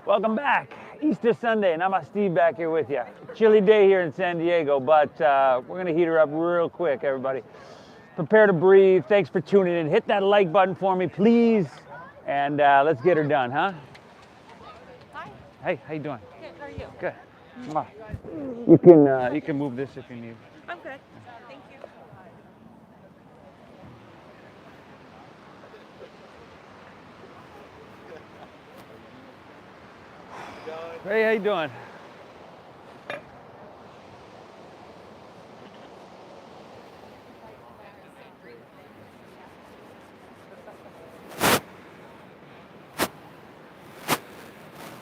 Welcome back. Easter Sunday, and I'm Steve back here with you. Chilly day here in San Diego, but we're going to heat her up real quick, everybody. Prepare to breathe. Thanks for tuning in. Hit that like button for me, please. And let's get her done, huh? Hi. Hey, how you doing? Good. How are you? Good. You can move this if you need. I'm good. Thank you. Hey, how you doing?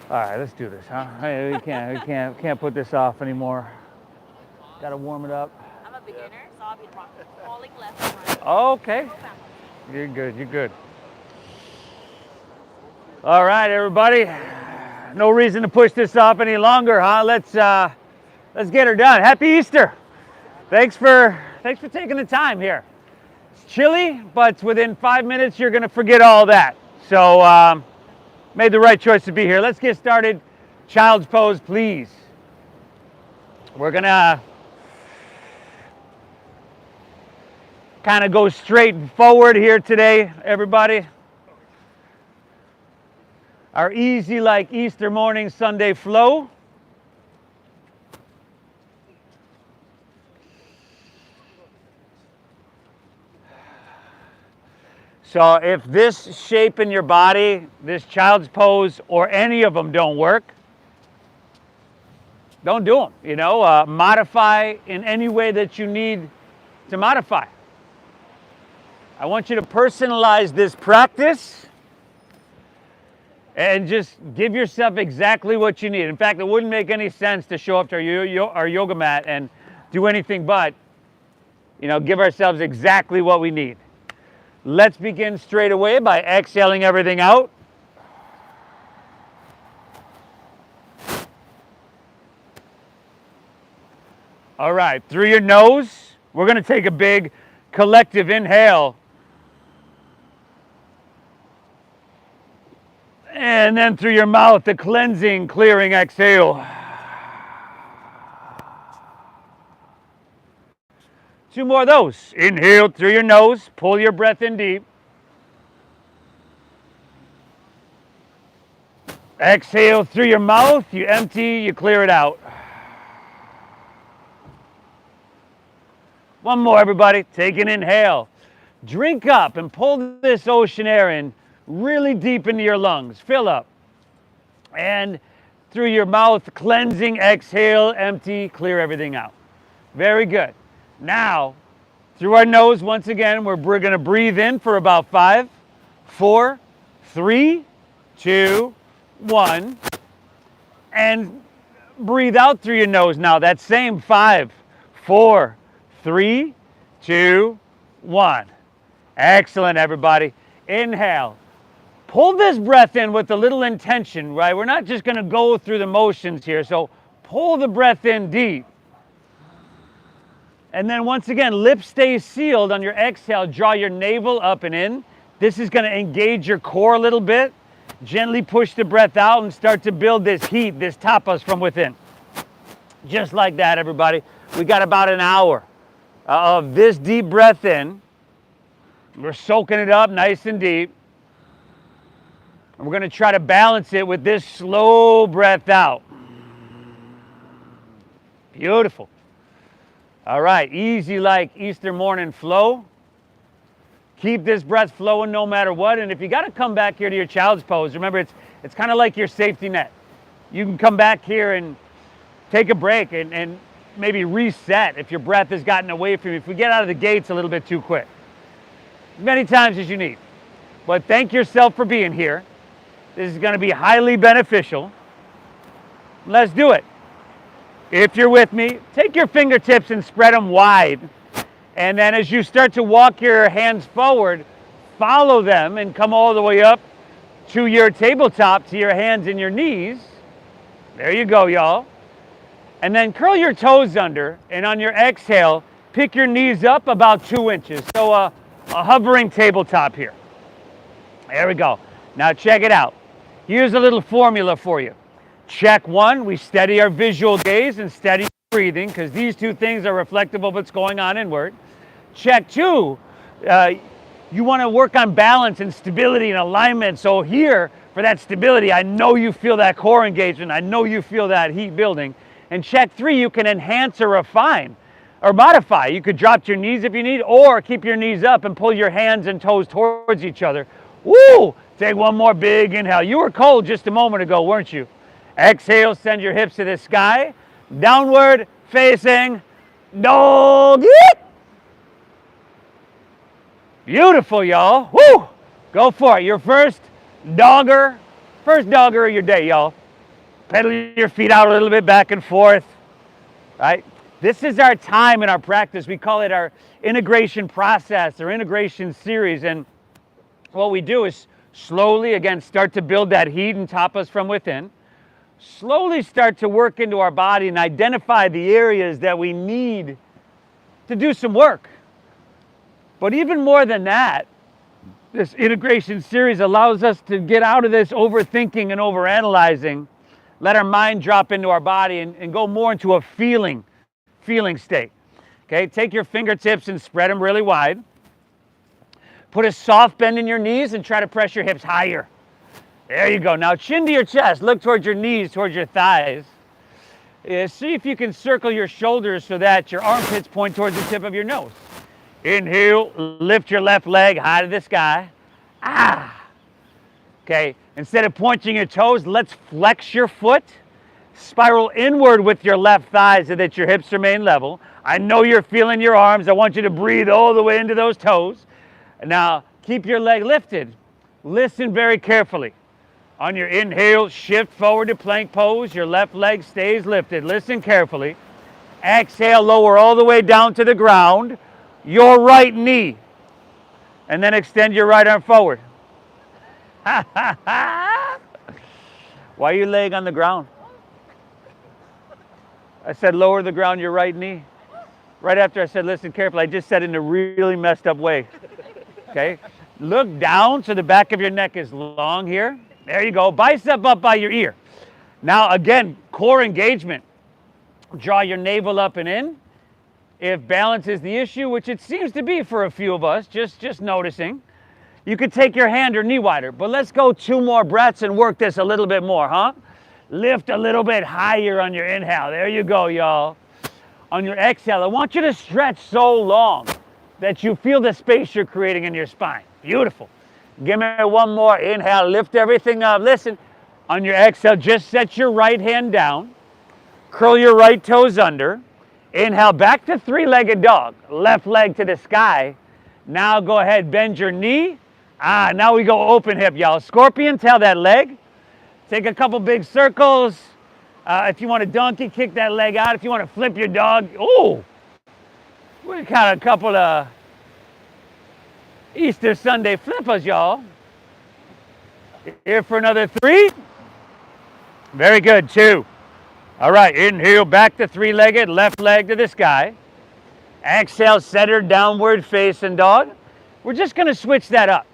All right, let's do this, huh? Hey, we can't put this off anymore. Got to warm it up. I'm a beginner, so I'll be rolling left and right. Okay. You're good. You're good. All right, everybody. No reason to push this off any longer, huh? Let's get her done. Happy Easter. Thanks for taking the time here. It's chilly, but within 5 minutes you're gonna forget all that. So made the right choice to be here. Let's get started. Child's pose, please. We're gonna kind of go straight forward here today, everybody. Our easy like Easter morning Sunday flow. So if this shape in your body, this child's pose, or any of them don't work, don't do them. You know, modify in any way that you need to modify. I want you to personalize this practice and just give yourself exactly what you need. In fact, it wouldn't make any sense to show up to our yoga mat and do anything but, you know, give ourselves exactly what we need. Let's begin straight away by exhaling everything out. All right, through your nose, we're going to take a big collective inhale. And then through your mouth, the cleansing, clearing exhale. Two more of those. Inhale through your nose, pull your breath in deep. Exhale through your mouth, you empty, you clear it out. One more, everybody. Take an inhale. Drink up and pull this ocean air in really deep into your lungs. Fill up. And through your mouth, cleansing, exhale, empty, clear everything out. Very good. Now, through our nose, once again, we're going to breathe in for about 5, 4, 3, 2, 1. And breathe out through your nose now. That same 5, 4, 3, 2, 1. Excellent, everybody. Inhale. Pull this breath in with a little intention, right? We're not just going to go through the motions here. So pull the breath in deep. And then once again, lips stay sealed on your exhale. Draw your navel up and in. This is going to engage your core a little bit. Gently push the breath out and start to build this heat, this tapas from within. Just like that, everybody. We got about an hour of this deep breath in. We're soaking it up nice and deep. And we're going to try to balance it with this slow breath out. Beautiful. All right, easy like Easter morning flow. Keep this breath flowing no matter what. And if you got to come back here to your child's pose, remember it's kind of like your safety net. You can come back here and take a break and maybe reset if your breath has gotten away from you. If we get out of the gates a little bit too quick. As many times as you need. But thank yourself for being here. This is going to be highly beneficial. Let's do it. If you're with me, take your fingertips and spread them wide. And then as you start to walk your hands forward, follow them and come all the way up to your tabletop, to your hands and your knees. There you go, y'all. And then curl your toes under, and on your exhale, pick your knees up about 2 inches. So a hovering tabletop here. There we go. Now check it out. Here's a little formula for you. Check 1, we steady our visual gaze and steady breathing, because these two things are reflective of what's going on inward. Check 2, you want to work on balance and stability and alignment. So here, for that stability, I know you feel that core engagement. I know you feel that heat building. And check 3, you can enhance or refine or modify. You could drop your knees if you need, or keep your knees up and pull your hands and toes towards each other. Woo! Take one more big inhale. You were cold just a moment ago, weren't you? Exhale, send your hips to the sky. Downward facing dog. Beautiful, y'all. Woo! Go for it. Your first dogger of your day, y'all. Pedal your feet out a little bit back and forth, right? This is our time in our practice. We call it our integration process or integration series. And what we do is slowly, again, start to build that heat and top us from within. Slowly start to work into our body and identify the areas that we need to do some work. But even more than that, this integration series allows us to get out of this overthinking and overanalyzing, let our mind drop into our body and go more into a feeling state. Okay, take your fingertips and spread them really wide. Put a soft bend in your knees and try to press your hips higher. There you go. Now chin to your chest. Look towards your knees, towards your thighs. See if you can circle your shoulders so that your armpits point towards the tip of your nose. Inhale, lift your left leg high to the sky. Okay, instead of pointing your toes, let's flex your foot. Spiral inward with your left thigh so that your hips remain level. I know you're feeling your arms. I want you to breathe all the way into those toes. Now, keep your leg lifted. Listen very carefully. On your inhale, shift forward to plank pose. Your left leg stays lifted. Listen carefully. Exhale, lower all the way down to the ground. Your right knee. And then extend your right arm forward. Why are you laying on the ground? I said lower the ground, your right knee. Right after I said listen carefully, I just said it in a really messed up way. Okay? Look down so the back of your neck is long here. There you go. Bicep up by your ear. Now again, core engagement. Draw your navel up and in. If balance is the issue, which it seems to be for a few of us, just noticing, you could take your hand or knee wider. But let's go 2 more breaths and work this a little bit more, huh? Lift a little bit higher on your inhale. There you go, y'all. On your exhale, I want you to stretch so long that you feel the space you're creating in your spine. Beautiful. Give me one more. Inhale, lift everything up. Listen, on your exhale, just set your right hand down. Curl your right toes under. Inhale, back to 3-legged dog. Left leg to the sky. Now go ahead, bend your knee. Now we go open hip, y'all. Scorpion, tail that leg. Take a couple big circles. If you want to donkey, kick that leg out. If you want to flip your dog, we got a couple of Easter Sunday flippers, y'all. Here for another 3. Very good, 2. All right, inhale, back to 3-legged, left leg to the sky. Exhale, center, downward facing dog. We're just going to switch that up.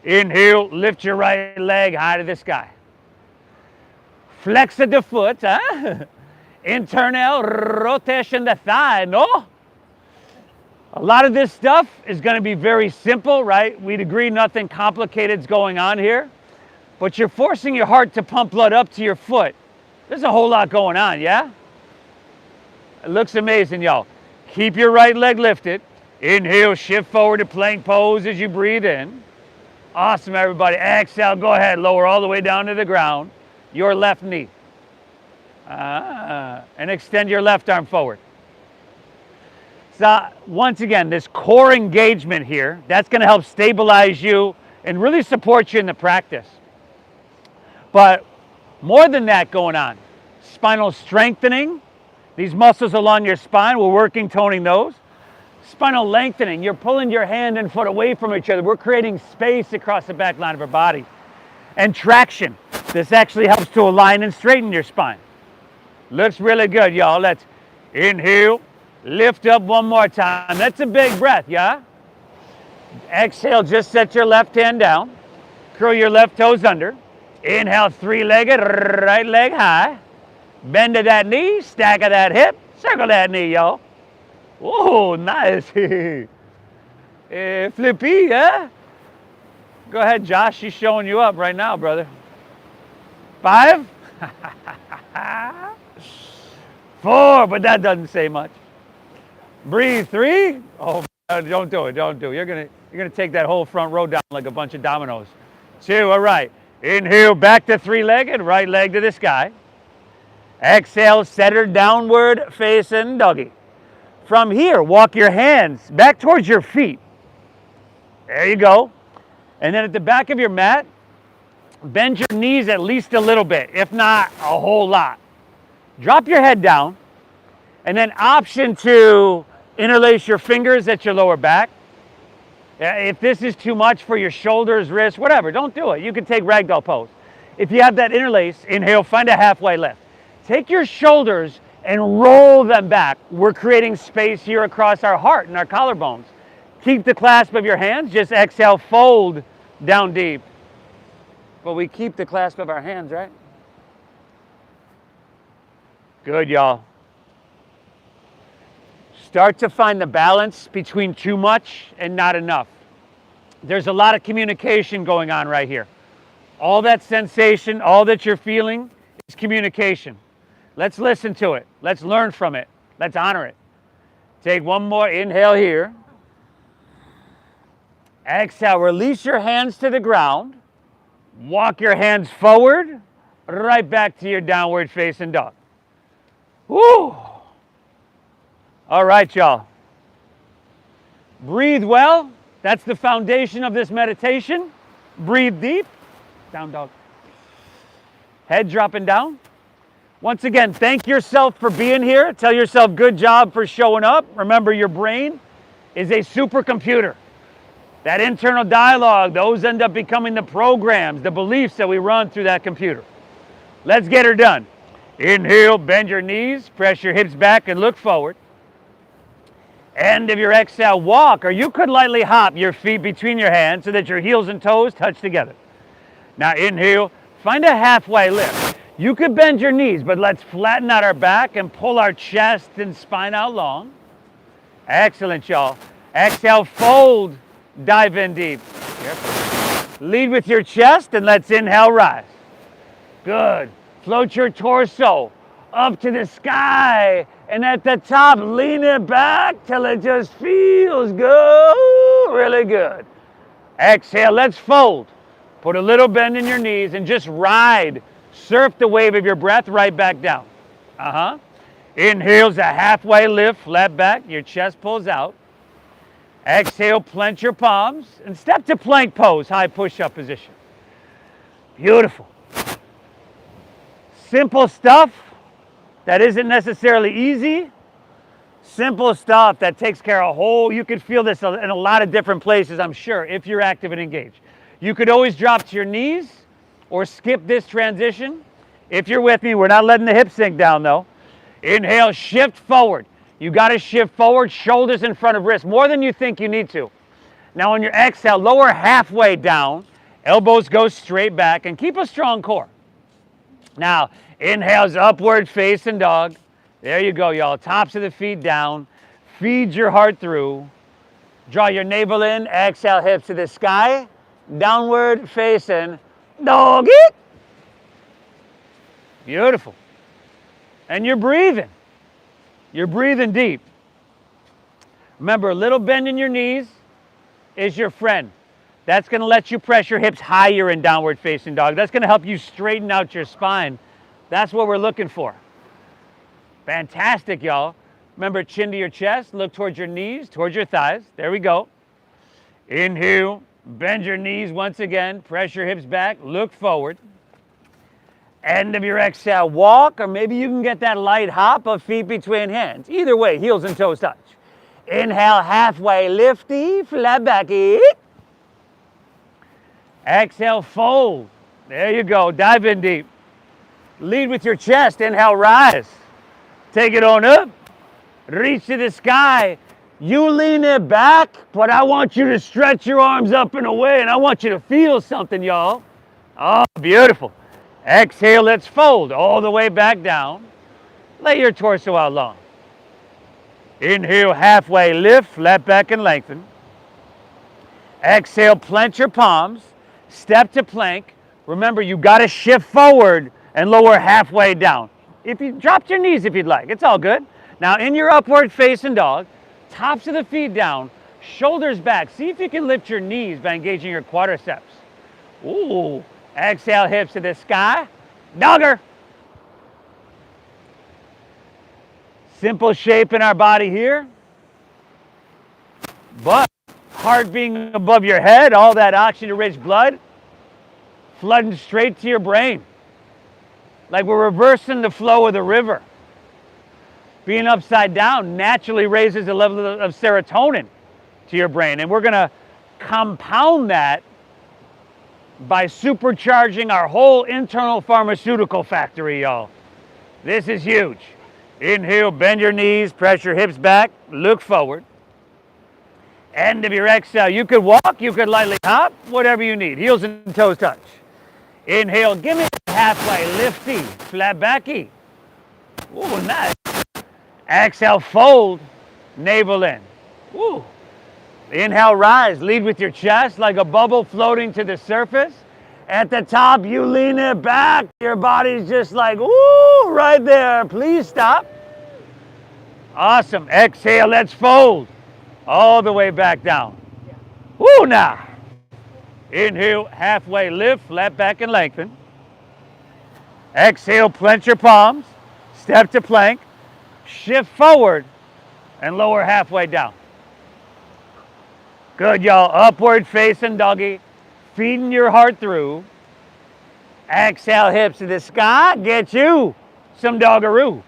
Inhale, lift your right leg high to the sky. Flex the foot, huh? Internal rotation the thigh, no? A lot of this stuff is going to be very simple, right? We'd agree nothing complicated is going on here. But you're forcing your heart to pump blood up to your foot. There's a whole lot going on, yeah? It looks amazing, y'all. Keep your right leg lifted. Inhale, shift forward to plank pose as you breathe in. Awesome, everybody. Exhale, go ahead. Lower all the way down to the ground. Your left knee. And extend your left arm forward. So once again, this core engagement here, that's going to help stabilize you and really support you in the practice. But more than that going on, spinal strengthening, these muscles along your spine, we're working toning those. Spinal lengthening, you're pulling your hand and foot away from each other. We're creating space across the back line of our body. And traction, this actually helps to align and straighten your spine. Looks really good, y'all. Let's inhale, lift up one more time. That's a big breath, yeah? Exhale, just set your left hand down. Curl your left toes under. Inhale, three-legged, right leg high. Bend to that knee, stack of that hip, circle that knee, y'all. Oh, nice. Flippy, huh? Go ahead, Josh. She's showing you up right now, brother. 5. 4, but that doesn't say much. Breathe. 3. Oh, don't do it. Don't do it. You're gonna take that whole front row down like a bunch of dominoes. 2. All right. Inhale, back to three-legged, right leg to the sky. Exhale, center downward facing doggy. From here, walk your hands back towards your feet. There you go. And then at the back of your mat, bend your knees at least a little bit, if not a whole lot. Drop your head down, and then option to interlace your fingers at your lower back. If this is too much for your shoulders, wrists, whatever, don't do it. You can take ragdoll pose. If you have that interlace, inhale, find a halfway lift. Take your shoulders and roll them back. We're creating space here across our heart and our collarbones. Keep the clasp of your hands. Just exhale, fold down deep. But we keep the clasp of our hands, right? Good, y'all. Start to find the balance between too much and not enough. There's a lot of communication going on right here. All that sensation, all that you're feeling is communication. Let's listen to it. Let's learn from it. Let's honor it. Take one more inhale here. Exhale, release your hands to the ground. Walk your hands forward, right back to your downward facing dog. Woo! All right, y'all. Breathe well. That's the foundation of this meditation. Breathe deep. Down dog. Head dropping down. Once again, thank yourself for being here. Tell yourself good job for showing up. Remember, your brain is a supercomputer. That internal dialogue, those end up becoming the programs, the beliefs that we run through that computer. Let's get her done. Inhale, bend your knees, press your hips back and look forward. End of your exhale, walk, or you could lightly hop your feet between your hands so that your heels and toes touch together. Now inhale, find a halfway lift. You could bend your knees, but let's flatten out our back and pull our chest and spine out long. Excellent, y'all. Exhale, fold, dive in deep. Careful. Lead with your chest and let's inhale, rise. Good. Float your torso up to the sky, and at the top, lean it back till it just feels good, really good. Exhale, let's fold. Put a little bend in your knees and just ride. Surf the wave of your breath right back down. Inhale's a halfway lift, flat back, your chest pulls out. Exhale, plant your palms and step to plank pose, high push-up position. Beautiful. Simple stuff that isn't necessarily easy. Simple stuff that takes care of a whole, you could feel this in a lot of different places, I'm sure, if you're active and engaged. You could always drop to your knees or skip this transition. If you're with me, we're not letting the hips sink down though. Inhale, shift forward. You got to shift forward, shoulders in front of wrists, more than you think you need to. Now on your exhale, lower halfway down, elbows go straight back, and keep a strong core. Now, inhale's upward facing dog. There you go, y'all. Tops of the feet down. Feed your heart through. Draw your navel in. Exhale, hips to the sky. Downward facing doggy. Beautiful. And you're breathing. You're breathing deep. Remember, a little bend in your knees is your friend. That's going to let you press your hips higher in downward facing dog. That's going to help you straighten out your spine. That's what we're looking for. Fantastic, y'all. Remember, chin to your chest, look towards your knees, towards your thighs. There we go. Inhale, bend your knees once again, press your hips back, look forward. End of your exhale, walk, or maybe you can get that light hop of feet between hands. Either way, heels and toes touch. Inhale, halfway lifty, flat backy. Exhale, fold. There you go, dive in deep. Lead with your chest, inhale, rise. Take it on up, reach to the sky. You lean it back, but I want you to stretch your arms up and away, and I want you to feel something, y'all. Oh, beautiful. Exhale, let's fold all the way back down. Lay your torso out long. Inhale, halfway lift, flat back and lengthen. Exhale, plant your palms, step to plank. Remember, you got to shift forward and lower halfway down. If you dropped your knees if you'd like, it's all good. Now in your upward facing dog, tops of the feet down, shoulders back. See if you can lift your knees by engaging your quadriceps. Ooh, exhale, hips to the sky. Dogger. Simple shape in our body here. But heart being above your head, all that oxygen-rich blood flooding straight to your brain. Like we're reversing the flow of the river. Being upside down naturally raises the level of serotonin to your brain. And we're going to compound that by supercharging our whole internal pharmaceutical factory, y'all. This is huge. Inhale, bend your knees, press your hips back, look forward. End of your exhale. You could walk, you could lightly hop, whatever you need. Heels and toes touch. Inhale, give me a halfway lifty, flat backy. Ooh, nice. Exhale, fold, navel in. Ooh. Inhale, rise, lead with your chest like a bubble floating to the surface. At the top, you lean it back. Your body's just like, ooh, right there. Please stop. Awesome. Exhale, let's fold all the way back down. Woo, now. Inhale, halfway lift, flat back and lengthen. Exhale, plant your palms, step to plank, shift forward and lower halfway down. Good, y'all. Upward facing doggy, feeding your heart through. Exhale, hips to the sky, get you some doggaroo.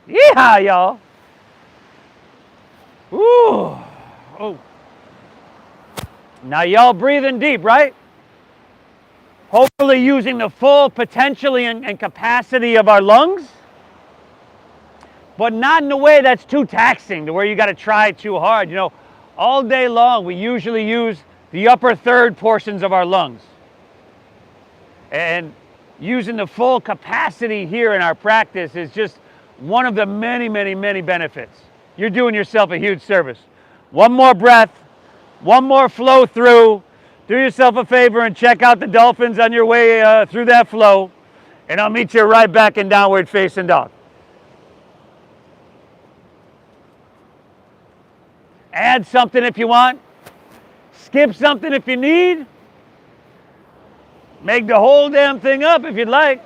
Yeehaw, y'all. Ooh. Oh. Now y'all breathing deep, right? Hopefully using the full potential and capacity of our lungs, but not in a way that's too taxing, to where you got to try too hard. You know, all day long we usually use the upper third portions of our lungs. And using the full capacity here in our practice is just one of the many, many, many benefits. You're doing yourself a huge service. One more breath, one more flow through. Do yourself a favor and check out the dolphins on your way through that flow. And I'll meet you right back in downward facing dog. Add something if you want. Skip something if you need. Make the whole damn thing up if you'd like.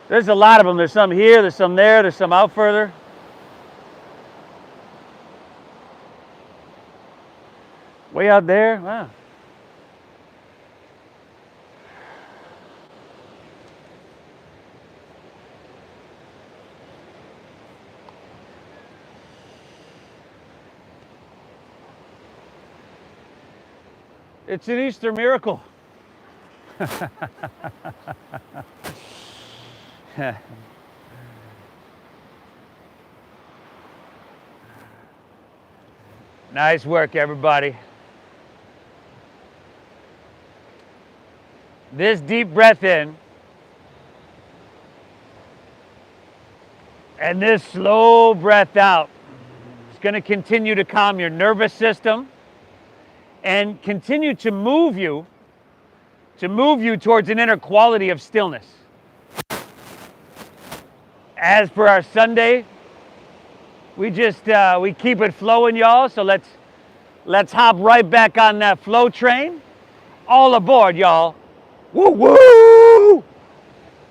There's a lot of them. There's some here, there's some there, there's some out further. Way out there? Wow. It's an Easter miracle. Nice work, everybody. This deep breath in and this slow breath out is going to continue to calm your nervous system and continue to move you towards an inner quality of stillness. As per our Sunday, we keep it flowing, y'all. So let's hop right back on that flow train. All aboard, y'all. Woo woo!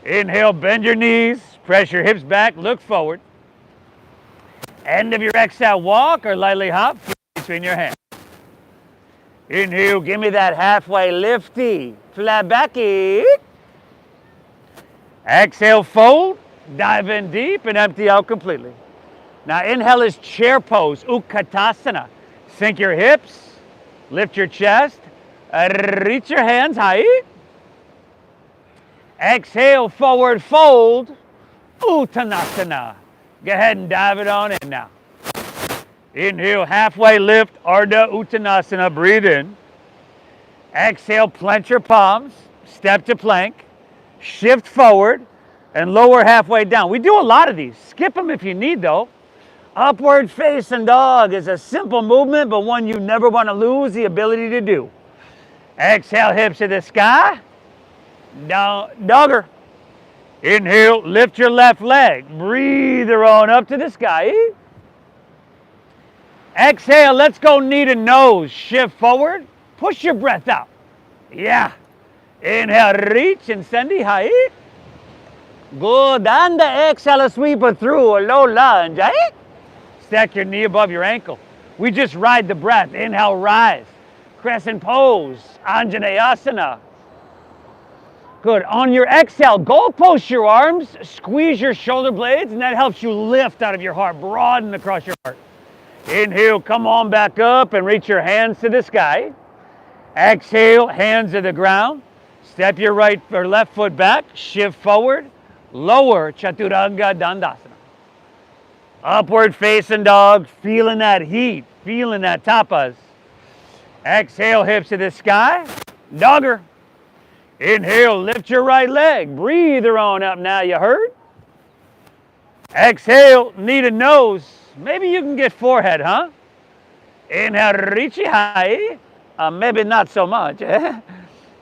Inhale, bend your knees, press your hips back, look forward. End of your exhale, walk or lightly hop between your hands. Inhale, give me that halfway lifty, flat backy. Exhale, fold, dive in deep and empty out completely. Now inhale is chair pose, Utkatasana. Sink your hips, lift your chest, reach your hands high. Exhale, forward fold, Uttanasana. Go ahead and dive it on in now. Inhale, halfway lift, Ardha Uttanasana, breathe in. Exhale, plant your palms, step to plank, shift forward, and lower halfway down. We do a lot of these. Skip them if you need, though. Upward facing dog is a simple movement, but one you never want to lose the ability to do. Exhale, hips to the sky. Down, dogger. Inhale, lift your left leg. Breathe her on up to the sky. Exhale, let's go knee to nose. Shift forward. Push your breath out. Yeah. Inhale, reach and send it high. Good. And the exhale, sweep it through. A low lunge. Stack your knee above your ankle. We just ride the breath. Inhale, rise. Crescent pose. Anjaneyasana. Good. On your exhale, goal post your arms. Squeeze your shoulder blades, and that helps you lift out of your heart. Broaden across your heart. Inhale, come on back up and reach your hands to the sky. Exhale, hands to the ground. Step your right or left foot back. Shift forward. Lower Chaturanga Dandasana. Upward facing dog. Feeling that heat. Feeling that tapas. Exhale, hips to the sky. Dogger. Inhale, lift your right leg. Breathe her on up now, you heard? Exhale, knee to nose. Maybe you can get forehead, huh? Inhale, reach it high. Maybe not so much.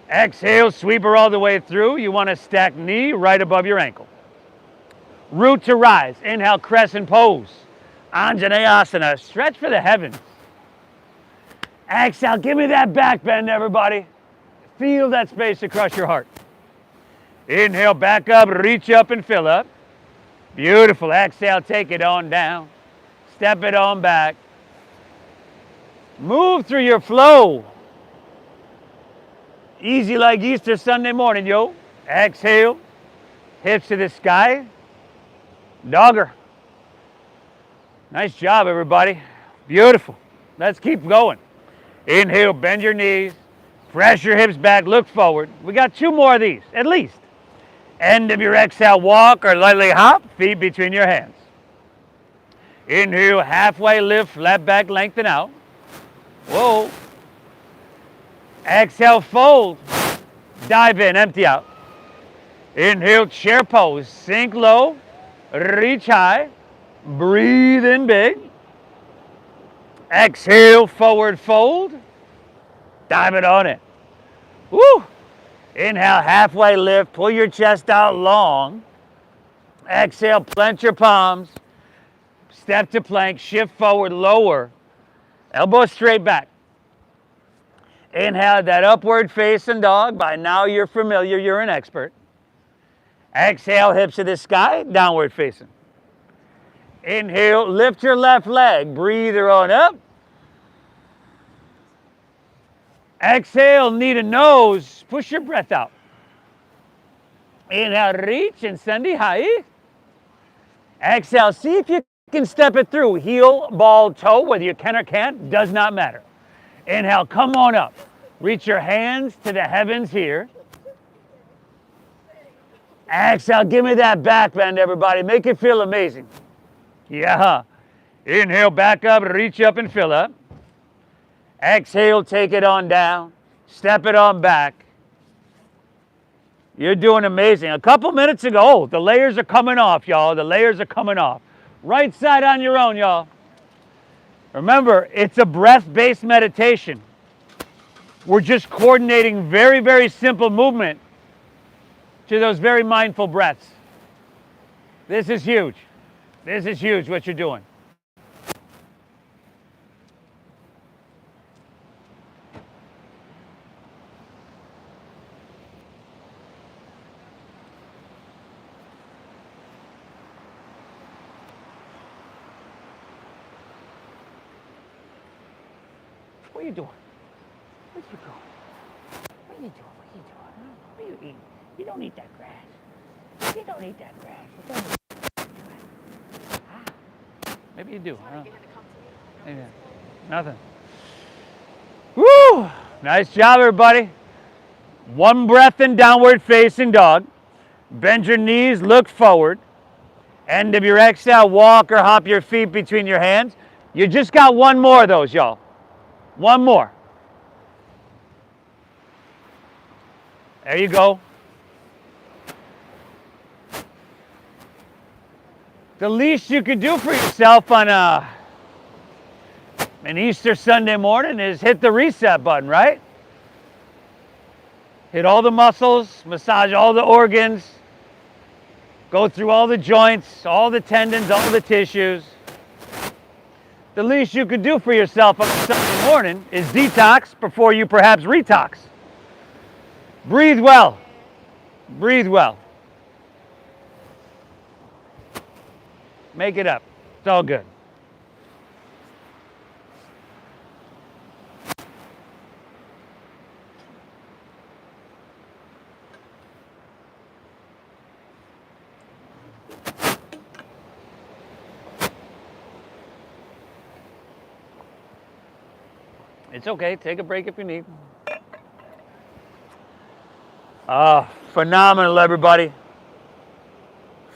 Exhale, sweep her all the way through. You want to stack knee right above your ankle. Root to rise. Inhale, crescent pose. Anjaneyasana. Stretch for the heavens. Exhale, give me that back bend, everybody. Feel that space across your heart. Inhale, back up, reach up and fill up. Beautiful. Exhale, take it on down. Step it on back. Move through your flow. Easy like Easter Sunday morning, yo. Exhale, hips to the sky. Dogger. Nice job, everybody. Beautiful. Let's keep going. Inhale, bend your knees. Press your hips back, look forward. We got 2 more of these, at least. End of your exhale, walk or lightly hop, feet between your hands. Inhale, halfway lift, flat back, lengthen out. Whoa. Exhale, fold. Dive in, empty out. Inhale, chair pose. Sink low, reach high. Breathe in big. Exhale, forward fold. Dive it on it. Woo! Inhale, halfway lift. Pull your chest out long. Exhale, plant your palms. Step to plank. Shift forward, lower. Elbows straight back. Inhale, that upward facing dog. By now you're familiar. You're an expert. Exhale, hips to the sky. Downward facing. Inhale, lift your left leg. Breathe her on up. Exhale, knee to nose. Push your breath out. Inhale, reach and send it high. Exhale, see if you can step it through. Heel, ball, toe, whether you can or can't, does not matter. Inhale, come on up. Reach your hands to the heavens here. Exhale, give me that back bend, everybody. Make it feel amazing. Yeah. Inhale, back up, reach up and fill up. Exhale, take it on down. Step it on back. You're doing amazing. A couple minutes ago, the layers are coming off, y'all. The layers are coming off. Right side on your own, y'all. Remember, it's a breath-based meditation. We're just coordinating very, very simple movement to those very mindful breaths. This is huge. This is huge what you're doing. What are you doing? Where you going? What are you doing? What are you doing? Huh? What are you eating? You don't eat that grass. You don't eat that grass. You don't eat that grass. Ah. Maybe you do. Huh? Maybe. Nothing. Woo! Nice job, everybody. One breath in downward facing dog. Bend your knees, look forward. End of your exhale, walk or hop your feet between your hands. You just got one more of those, y'all. One more. There you go. The least you could do for yourself on an Easter Sunday morning is hit the reset button, right? Hit all the muscles, massage all the organs, go through all the joints, all the tendons, all the tissues. The least you could do for yourself on a Sunday morning is detox before you perhaps retox. Breathe well. Breathe well. Make it up. It's all good. It's okay. Take a break if you need. Phenomenal, everybody.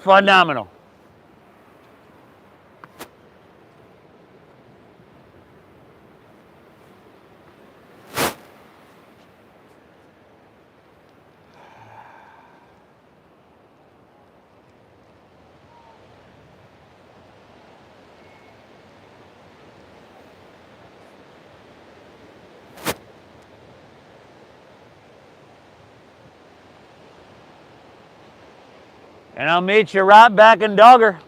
Phenomenal. And I'll meet you right back in Dogger.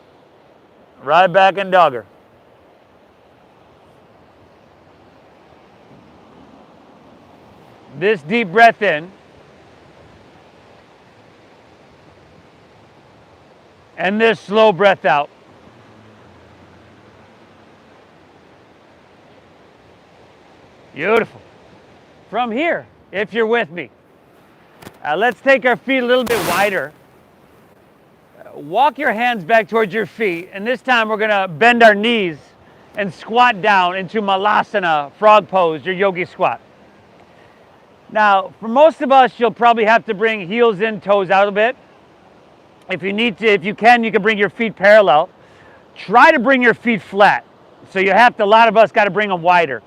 Right back in Dogger. This deep breath in. And this slow breath out. Beautiful. From here, if you're with me, let's take our feet a little bit wider. Walk your hands back towards your feet, and this time we're gonna bend our knees and squat down into Malasana, frog pose, your yogi squat. Now, for most of us, you'll probably have to bring heels in, toes out a bit. If you need to, if you can bring your feet parallel. Try to bring your feet flat. So you have to, a lot of us gotta bring them wider.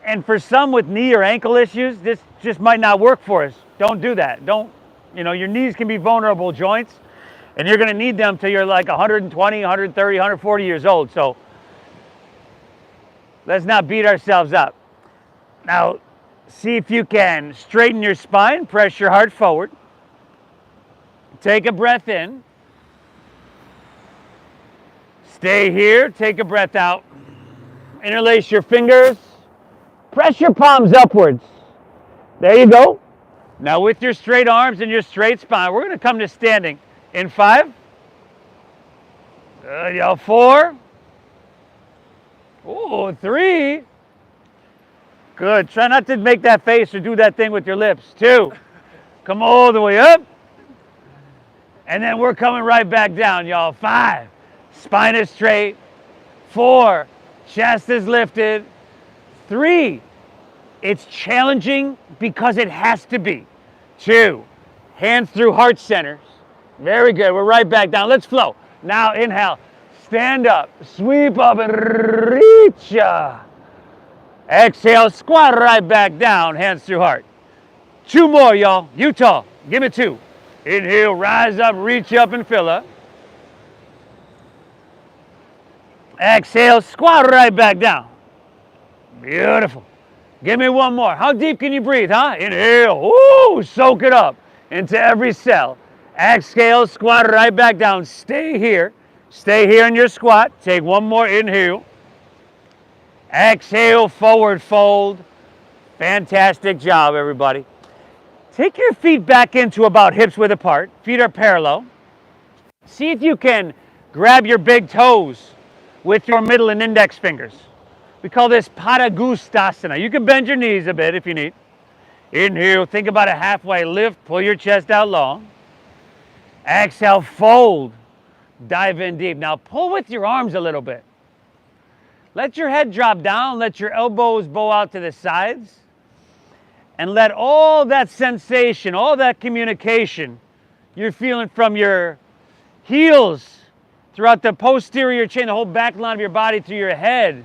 And for some with knee or ankle issues, this just might not work for us. Don't do that. Your knees can be vulnerable joints. And you're going to need them till you're like 120, 130, 140 years old. So let's not beat ourselves up. Now, see if you can straighten your spine, press your heart forward. Take a breath in. Stay here, take a breath out. Interlace your fingers. Press your palms upwards. There you go. Now with your straight arms and your straight spine, we're going to come to standing. In 5. Y'all 4. Oh, 3. Good. Try not to make that face or do that thing with your lips. 2. Come all the way up. And then we're coming right back down, y'all. 5. Spine is straight. 4. Chest is lifted. 3. It's challenging because it has to be. 2. Hands through heart centers. Very good. We're right back down. Let's flow. Now inhale. Stand up. Sweep up and reach. Exhale. Squat right back down. Hands through heart. 2 more, y'all. Utah. Give me 2. Inhale. Rise up. Reach up and fill up. Exhale. Squat right back down. Beautiful. Give me 1 more. How deep can you breathe, huh? Inhale. Ooh, soak it up into every cell. Exhale, squat right back down. Stay here. Stay here in your squat. Take 1 more inhale. Exhale, forward fold. Fantastic job, everybody. Take your feet back into about hips width apart. Feet are parallel. See if you can grab your big toes with your middle and index fingers. We call this Padagustasana. You can bend your knees a bit if you need. Inhale, think about a halfway lift. Pull your chest out long. Exhale, fold. Dive in deep. Now pull with your arms a little bit. Let your head drop down. Let your elbows bow out to the sides. And let all that sensation, all that communication you're feeling from your heels throughout the posterior chain, the whole back line of your body through your head,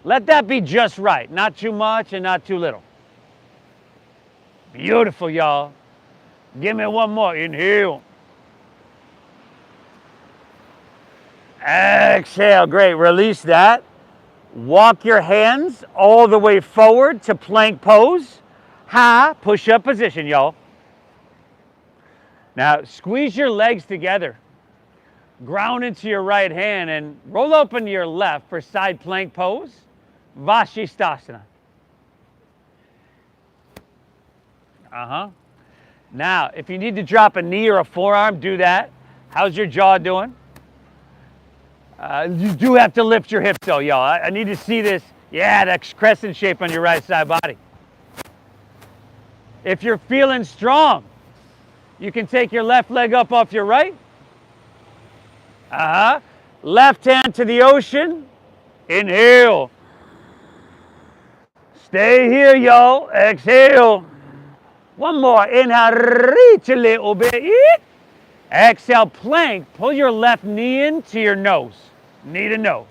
let that be just right. Not too much and not too little. Beautiful, y'all. Give me one more. Inhale. Exhale. Great. Release that. Walk your hands all the way forward to plank pose. High push-up position, y'all. Now, squeeze your legs together. Ground into your right hand and roll open to your left for side plank pose. Vashisthasana. Now, if you need to drop a knee or a forearm, do that. How's your jaw doing? You do have to lift your hips though, y'all. I need to see this. Yeah, that crescent shape on your right side body. If you're feeling strong, you can take your left leg up off your right. Left hand to the ocean. Inhale. Stay here, y'all. Exhale. One more. Inhale, reach a little bit. Exhale, plank. Pull your left knee into your nose. Knee to nose.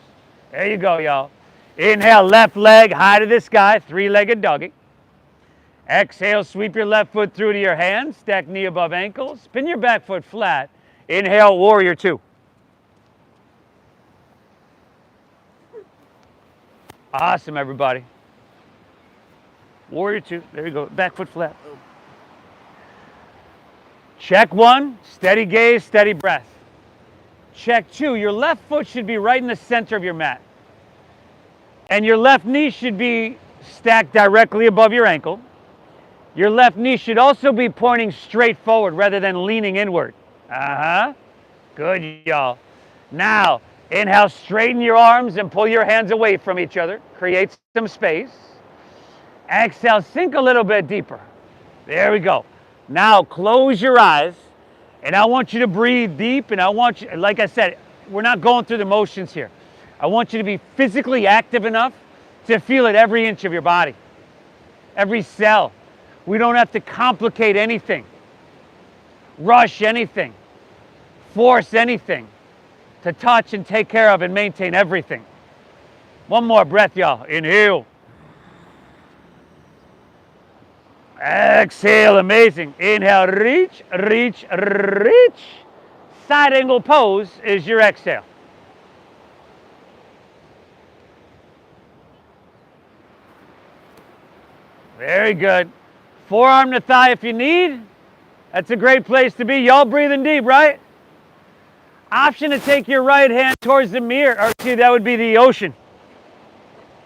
There you go, y'all. Inhale, left leg high to the sky, three-legged doggy. Exhale, sweep your left foot through to your hands, stack knee above ankle, spin your back foot flat. Inhale, warrior two. Awesome, everybody. Warrior two, there you go, back foot flat. Check one, steady gaze, steady breath. Check two, your left foot should be right in the center of your mat. And your left knee should be stacked directly above your ankle. Your left knee should also be pointing straight forward rather than leaning inward. Good, y'all. Now, inhale, straighten your arms and pull your hands away from each other. Create some space. Exhale, sink a little bit deeper. There we go. Now, close your eyes, and I want you to breathe deep, and I want you, like I said, we're not going through the motions here. I want you to be physically active enough to feel it every inch of your body, every cell. We don't have to complicate anything, rush anything, force anything to touch and take care of and maintain everything. One more breath, y'all. Inhale. Exhale, amazing. Inhale, reach, reach, reach. Side angle pose is your exhale. Very good. Forearm to thigh if you need. That's a great place to be. Y'all breathing deep, right? Option to take your right hand towards the mirror, or see, that would be the ocean.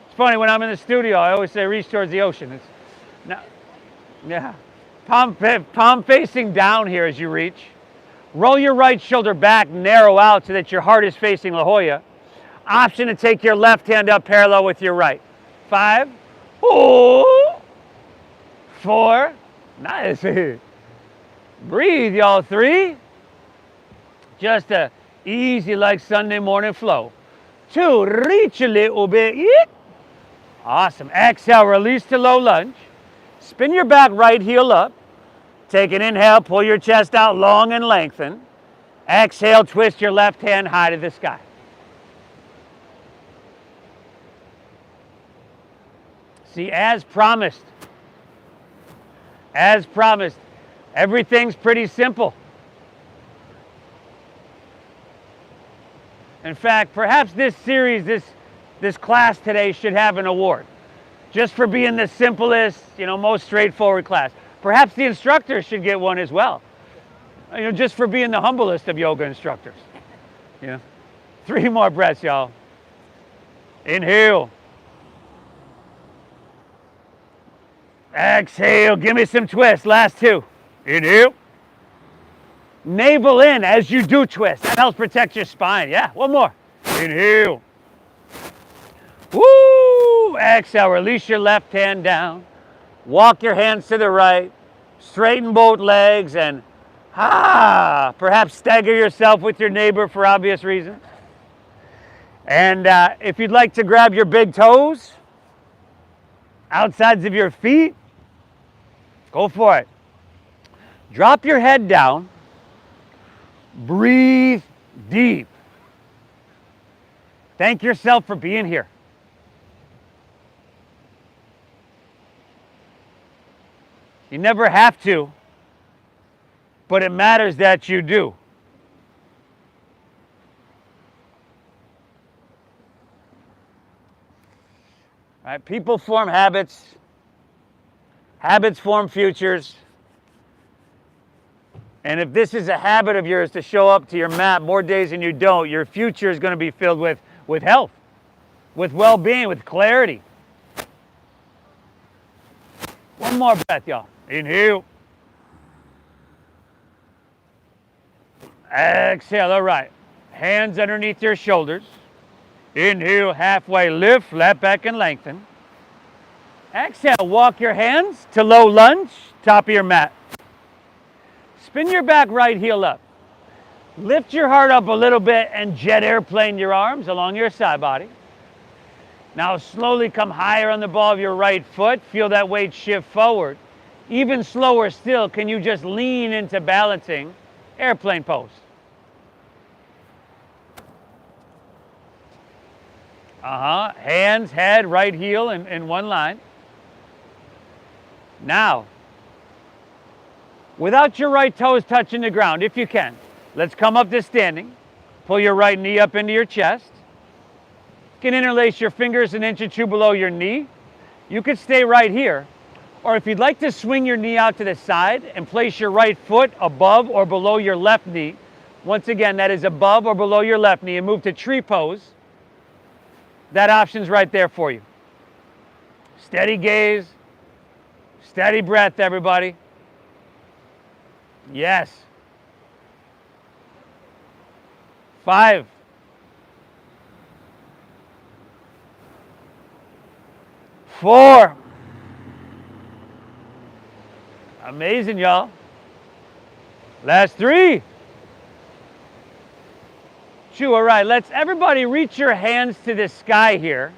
It's funny, when I'm in the studio, I always say reach towards the ocean. It's now, yeah. Palm facing down here as you reach. Roll your right shoulder back, narrow out so that your heart is facing La Jolla. Option to take your left hand up parallel with your right. 5, 4, nice. Breathe, y'all. 3. Just a easy like Sunday morning flow. 2, reach a little bit. Awesome. Exhale, release to low lunge. Spin your back right heel up. Take an inhale, pull your chest out long and lengthen. Exhale, twist your left hand high to the sky. See, as promised, everything's pretty simple. In fact, perhaps this series, this class today should have an award, just for being the simplest, most straightforward class. Perhaps the instructors should get one as well, just for being the humblest of yoga instructors. 3 more breaths, y'all. Inhale. Exhale, give me some twists. Last 2. Inhale. Navel in as you do twist. That helps protect your spine. Yeah, one more. Inhale. Woo! Exhale, release your left hand down. Walk your hands to the right. Straighten both legs and perhaps stagger yourself with your neighbor for obvious reasons. And if you'd like to grab your big toes, outsides of your feet, go for it. Drop your head down. Breathe deep. Thank yourself for being here. You never have to, but it matters that you do. Right? People form habits. Habits form futures. And if this is a habit of yours to show up to your mat more days than you don't, your future is going to be filled with health, with well-being, with clarity. One more breath, y'all. Inhale. Exhale. All right. Hands underneath your shoulders. Inhale, halfway lift, flat back and lengthen. Exhale, walk your hands to low lunge, top of your mat. Spin your back right heel up. Lift your heart up a little bit and jet airplane your arms along your side body. Now slowly come higher on the ball of your right foot. Feel that weight shift forward. Even slower still, can you just lean into balancing airplane pose? Hands, head, right heel in one line. Now, without your right toes touching the ground, if you can, let's come up to standing. Pull your right knee up into your chest. You can interlace your fingers an inch or two below your knee. You could stay right here. Or if you'd like to swing your knee out to the side and place your right foot above or below your left knee, once again, that is above or below your left knee, and move to tree pose. That option's right there for you. Steady gaze, steady breath, everybody. Yes. 5. 4. Amazing, y'all. Last 3. 2. All right, let's everybody reach your hands to the sky here.